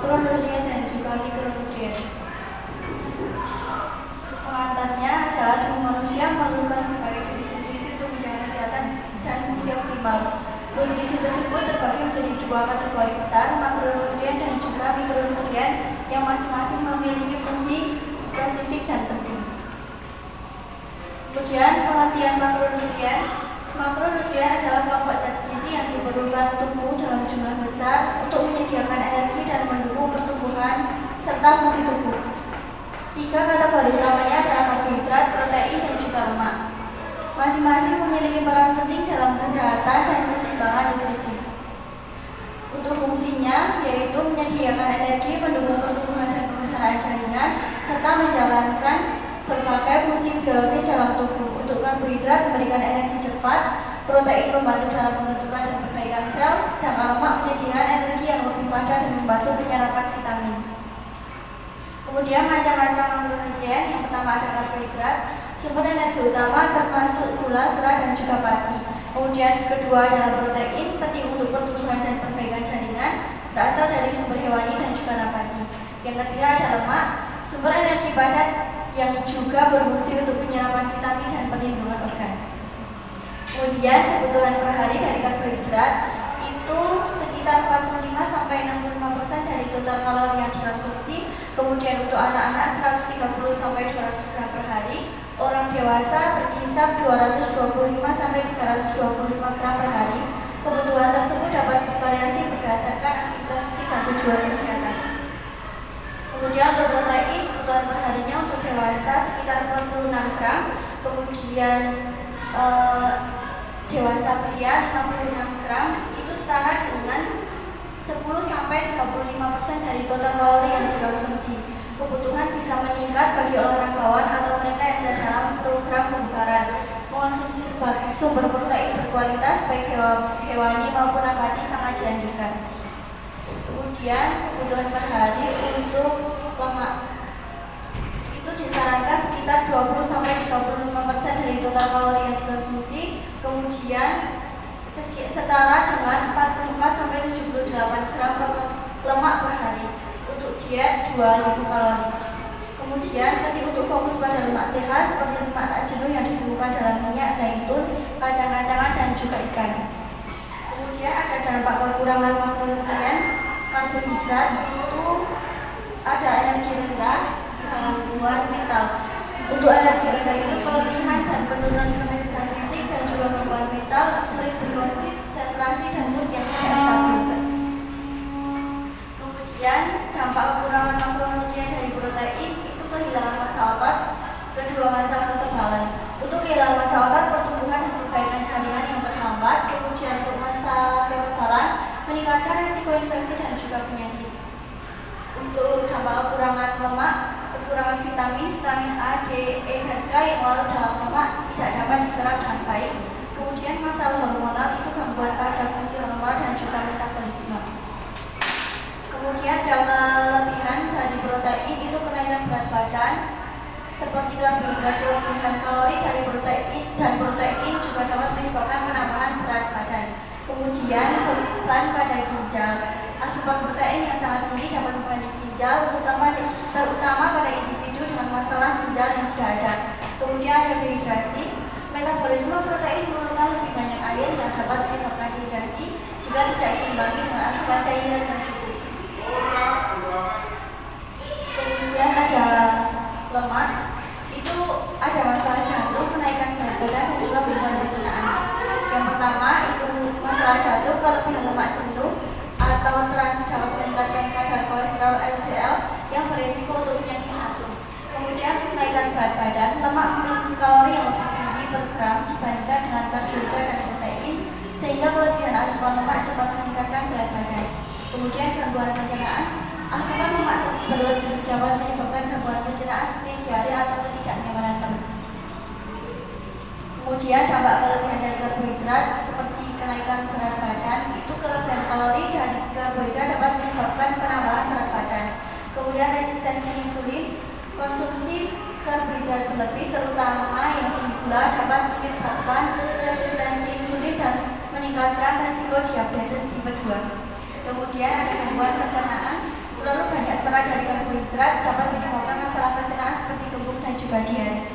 makronutrien dan juga mikronutrien. Pengantarnya adalah tubuh manusia memerlukan berbagai jenis nutrisi untuk menjaga kesehatan dan fungsi optimal. Nutrisi tersebut terbagi menjadi dua kategori besar, makronutrien dan juga mikronutrien, yang masing-masing memiliki fungsi spesifik dan penting. Kemudian pengertian makronutrien. Makronutrien adalah kelompok zat gizi yang diperlukan tubuh dalam jumlah besar untuk menyediakan energi dan mendukung pertumbuhan serta fungsi tubuh. Tiga kategori utamanya adalah karbohidrat, protein, dan juga lemak. Masing-masing memiliki peran penting dalam kesehatan dan keseimbangan nutrisi. Untuk fungsinya yaitu menyediakan energi, mendukung pertumbuhan dan pemeliharaan jaringan, serta menjalankan berbagai fungsi biologis dalam tubuh. Untuk karbohidrat memberikan energi cepat, protein membantu dalam pembentukan dan perbaikan sel, sedangkan lemak menyediakan energi yang lebih padat dan membantu penyerapan vitamin. Kemudian macam-macam makronutrien. Yang pertama ada karbohidrat, sumber energi utama termasuk gula, serat, dan juga padi. Kemudian kedua adalah protein, penting untuk pertumbuhan dan perbaikan jaringan, berasal dari sumber hewani dan juga nabati. Yang ketiga adalah lemak, sumber energi padat yang juga berfungsi untuk penyerapan vitamin dan perlindungan organ. Kemudian kebutuhan per hari dari karbohidrat itu sekitar 45-65% dari total kalori yang dikonsumsi. Kemudian untuk anak-anak 130-200 gram per hari, orang dewasa berkisar 225-325 gram per hari. Kebutuhan tersebut dapat bervariasi berdasarkan aktivitas fisik dan tujuan kesehatan. Kemudian untuk protein, kebutuhan perharinya untuk dewasa sekitar 46 gram, kemudian dewasa pria 56 gram, itu setara dengan 10-35% dari total kalori yang dikonsumsi. Kebutuhan bisa meningkat bagi olahragawan atau mereka yang sedang dalam program kebugaran. Mengonsumsi sebagai sumber protein berkualitas baik hewani maupun nabati sangat dianjurkan. Kemudian kebutuhan per hari untuk lemak itu disarankan sekitar 20-35% dari total kalori yang dikonsumsi. Kemudian setara dengan 44-78 gram lemak per hari untuk diet 2000 kalori. Kemudian penting untuk fokus pada lemak sehat seperti lemak tak jenuh yang ditemukan dalam minyak zaitun, kacang-kacangan, dan juga ikan. Kemudian ada dampak kekurangan makronutrien. Karbohidrat itu ada energi rendah, gangguan mental. Untuk energi rendah itu keletihan dan penurunan kinerja fisik dan juga gangguan mental, sulit berkonsentrasi dan mood yang tidak stabil. Kemudian dampak kekurangan makronutrien dari protein itu kehilangan massa otot, kedua masalah kekebalan. Untuk kehilangan massa otot, pertumbuhan dan perbaikan jaringan yang terhambat. Kemudian untuk masalah kekebalan, meningkatkan risiko infeksi dan juga penyakit. Untuk dampak kekurangan lemak, kekurangan vitamin A, D, E, dan K yang larut dalam lemak tidak dapat diserap dengan baik. Kemudian masalah hormonal itu gangguan pada fungsi hormonal dan juga metabolisme. Kemudian dampak kelebihan dari protein itu kenaikan berat badan, seperti karbohidrat, kelebihan kalori dari protein dan protein juga dapat menyebabkan penambahan berat badan. Kemudian beban pada ginjal, asupan protein yang sangat tinggi dapat membebani ginjal, terutama pada individu dengan masalah ginjal yang sudah ada. Kemudian ada dehidrasi, metabolisme protein memerlukan lebih banyak air yang dapat menyebabkan dehidrasi jika tidak diimbangi dengan asupan cairan yang cukup. Kemudian ada lemak, itu ada masalah jantung, kenaikan berat badan, dan juga beban pencernaan. Yang pertama itu masalah jantung, kelebihan lemak jenuh atau trans dapat meningkatkan kadar kolesterol LDL yang berisiko untuk penyakit jantung. Kemudian untuk kenaikan berat badan, lemak memiliki kalori yang lebih tinggi per gram dibandingkan dengan karbohidrat dan protein, sehingga kelebihan asupan lemak cepat meningkatkan berat badan. Kemudian gangguan pencernaan, asupan lemak berlebih dapat menyebabkan gangguan pencernaan seperti diare atau ketidaknyamanan perut. Kemudian dampak kelebihan dari karbohidrat seperti kenaikan berat badan, itu kelebihan kalori dari karbohidrat dapat menyebabkan penambahan berat badan. Kemudian resistensi insulin, konsumsi karbohidrat berlebih terutama yang tinggi gula dapat menyebabkan resistensi insulin dan meningkatkan risiko diabetes tipe 2. Kemudian ada gangguan pencernaan, terlalu banyak serat dari karbohidrat dapat menyebabkan masalah pencernaan seperti gemuk dan juga diare.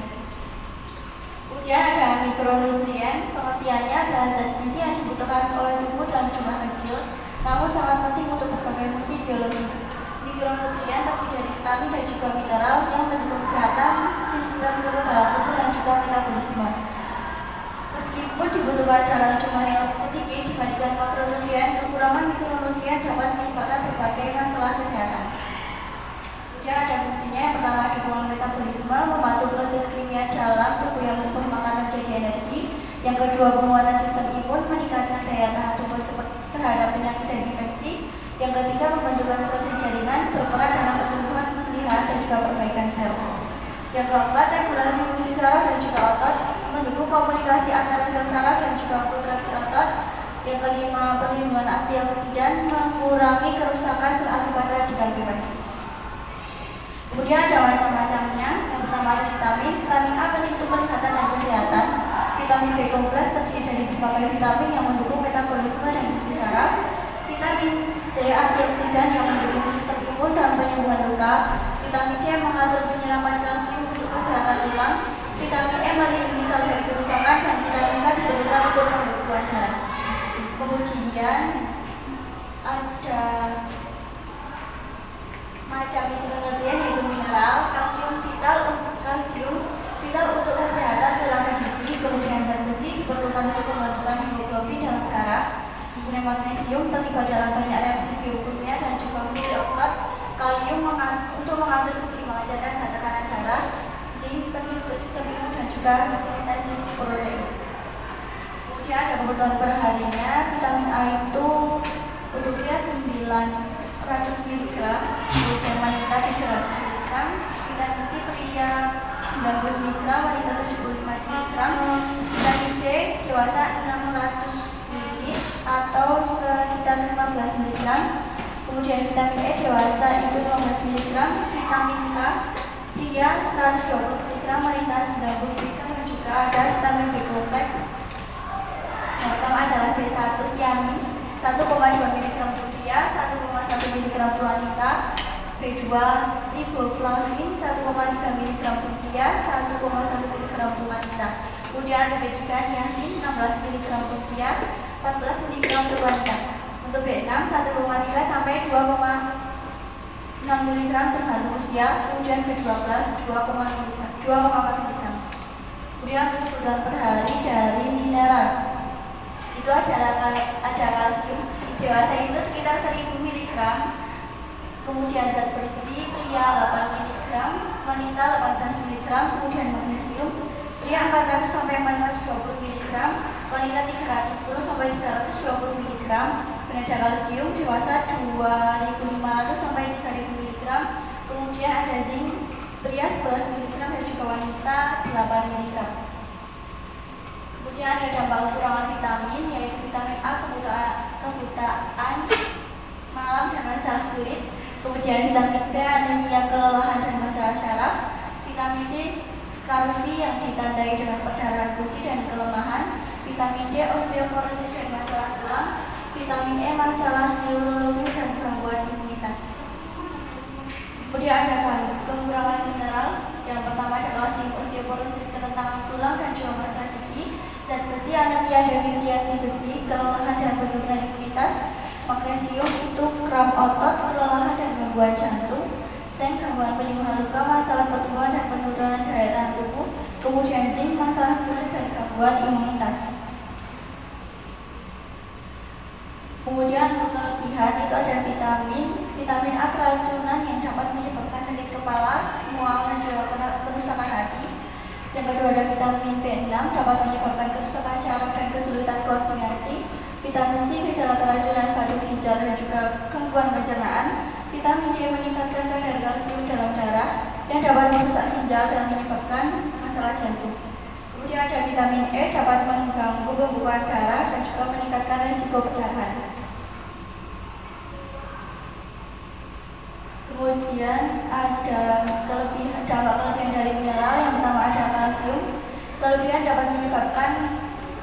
Kemudian ada mikronutrien, pengertiannya adalah zat gizi yang dibutuhkan oleh tubuh dalam jumlah kecil, namun sangat penting untuk berbagai fungsi biologis. Mikronutrien terdiri dari vitamin dan juga mineral yang mendukung kesehatan, sistem kekebalan tubuh dan juga metabolisme. Meskipun dibutuhkan dalam jumlah yang lebih sedikit dibandingkan makronutrien, kekurangan mikronutrien dapat menyebabkan berbagai masalah kesehatan. Kemudian ada fungsinya, yang pertama dukungan metabolisme, membantu proses kimia dalam tubuh yang merubah makanan menjadi energi. Yang kedua, penguatan sistem imun, meningkatkan daya tahan tubuh terhadap penyakit dan infeksi. Yang ketiga, membentukkan struktur jaringan, berperan dalam pertumbuhan, pemeliharaan dan juga perbaikan sel. Yang keempat, regulasi fungsi saraf dan juga otot, mendukung komunikasi antara sel saraf dan juga kontraksi otot. Yang kelima, perlindungan antioksidan, mengurangi kerusakan sel akibat radikal bebas. Kemudian ada macam-macamnya. Yang pertama ada vitamin. Vitamin A penting untuk peningkatan dan kesehatan. Vitamin B kompleks terdiri dari berbagai vitamin yang mendukung metabolisme dan fungsi saraf. Vitamin C antioksidan yang mendukung sistem imun dan penyembuhan luka. Vitamin D mengatur penyerapan kalsium untuk kesehatan tulang. Vitamin E melindungi sel dari kerusakan dan vitamin K diperlukan untuk pembekuan darah. Kemudian ada macam mikronutrien yaitu mineral, kalsium vital untuk kesehatan tulang dan gigi. Kemudian zat besi diperlukan untuk pembentukan hemoglobin dalam darah. Kemudian magnesium terlibat dalam banyak reaksi biokimia dan juga fungsi otot. Kalium untuk mengatur keseimbangan cairan dan tekanan darah. Zinc penting untuk sistem imun dan juga sintesis protein. Kemudian ada kebutuhan perharinya. Vitamin A itu bentuknya 900 mg, kemudian wanita 700 mg, vitamin C pria 90 mg, wanita 75 mg, vitamin D dewasa 600 ml atau sekitar 15 mg, kemudian vitamin E dewasa itu 15 mg, vitamin K pria 120 mg, wanita 90 mg, dan juga ada vitamin B kompleks. Yang pertama adalah B1 tiamin 1,2 mg untuk pria, 1,1 mg untuk wanita. B2 riboflavin 1,3 mg untuk pria, 1,1 mg untuk wanita. Kemudian ada B3 niacin 16 mg untuk pria, 14 mg untuk wanita. Untuk B6 1,3 sampai 2,6 mg tergantung usia. Kemudian B12 2,4 mg. Kemudian untuk kebutuhan per hari dari mineral itu ada kalsium dewasa itu sekitar 1000 mg, kemudian zat bersih pria 8 mg, wanita 18 mg, kemudian magnesium pria 400 sampai 420 mg, wanita 310 sampai 320 mg, kemudian ada kalsium dewasa 2500 sampai 3000 mg, kemudian ada zinc pria 11 mg dan juga wanita 8 mg. Kemudian ada dampak kekurangan vitamin, yaitu vitamin A kebutaan malam dan masalah kulit. Kemudian vitamin B anemia, kelelahan dan masalah syaraf. Vitamin C scurvy yang ditandai dengan perdarahan gusi dan kelemahan. Vitamin D osteoporosis dan masalah tulang. Vitamin E masalah neurologis dan gangguan imunitas. Kemudian ada kekurangan mineral. Yang pertama ada kalsium, osteoporosis, kerentangan tulang dan juga masalah gigi. Zat besi, anemia, defisiensi besi, kelelahan dan penurunan imunitas. Magnesium itu kram otot, kelelahan dan gangguan jantung. Zinc gangguan penyembuhan luka, masalah pertumbuhan dan penurunan daya tahan tubuh. Kemudian zinc masalah kulit dan gangguan imunitas. Kemudian untuk kelebihan itu ada vitamin A keracunan yang dapat menyebabkan sakit kepala, mual dan juga kerusakan hati. Yang kedua ada vitamin B6 dapat menyebabkan kerusakan syaraf dan kesulitan koordinasi. Vitamin C gejala keracunan batu ginjal dan juga gangguan pencernaan. Vitamin D meningkatkan kadar kalsium dalam darah yang dapat merusak ginjal dan menyebabkan masalah jantung. Kemudian ada vitamin E dapat mengganggu pembekuan darah dan juga meningkatkan risiko perdarahan. Kemudian ada dampak kelebihan dari mineral. Yang pertama ada kalsium. Kelebihan dapat menyebabkan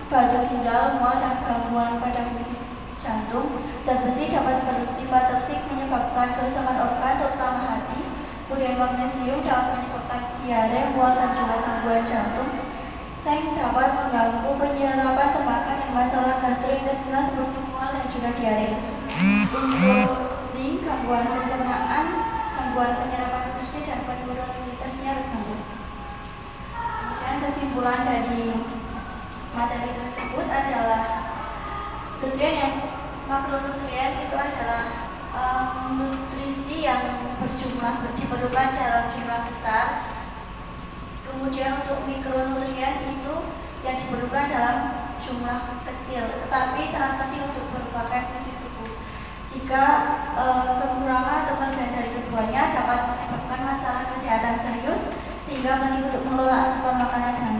batu ginjal, mual dan gangguan pada fungsi jantung. Zat besi dapat bersifat toksik menyebabkan kerusakan organ terutama hati. Kemudian magnesium dapat menyebabkan diare, mual dan juga gangguan jantung. Seng dapat mengganggu penyerapan tembaga dan masalah gastrointestinal seperti mual dan juga diare. Untuk zinc, gangguan pencernaan, gangguan penyerapan nutrisi dan penurunan imunitasnya terganggu. Kemudian kesimpulan dari materi tersebut adalah nutrien yang makronutrien itu adalah nutrisi yang diperlukan dalam jumlah besar. Kemudian untuk mikronutrien itu yang diperlukan dalam jumlah kecil, tetapi sangat penting untuk berbagai fungsi tubuh. Jika kekurangan atau kelebihan dari keduanya dapat menyebabkan masalah kesehatan serius, sehingga penting untuk mengelola asupan makanan dengan